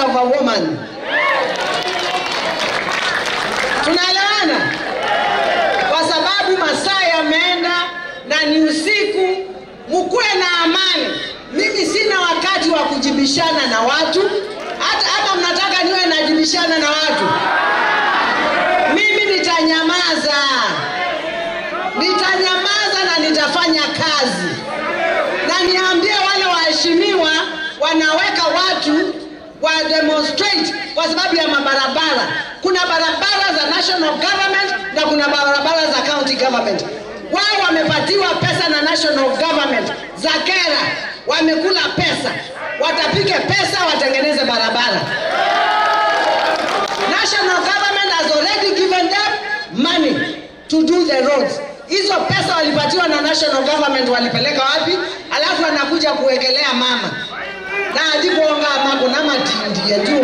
of a woman. Tunaelewana? Kwa sababu masaa yameenda na ni usiku, mkuwe na amani. Mimi sina wakati wa kujibishana na watu. Hata mnataka niwe najibishana na watu. Mimi nitanyamaza. Nitanyamaza na nitafanya kazi. Na niambie wale waheshimiwa wanaweka watu wa demonstrate kwa sababu ya mabarabara. Kuna barabara za national government na kuna barabara za county government. Wao wamepatiwa pesa na national government za kera, wamekula pesa, watapike pesa watengeneze barabara. National government has already given them money to do the roads. Hizo pesa walipatiwa na national government walipeleka wapi? Alafu anakuja kuwekelea mama. Na alikuonga mambo na matindi ya juu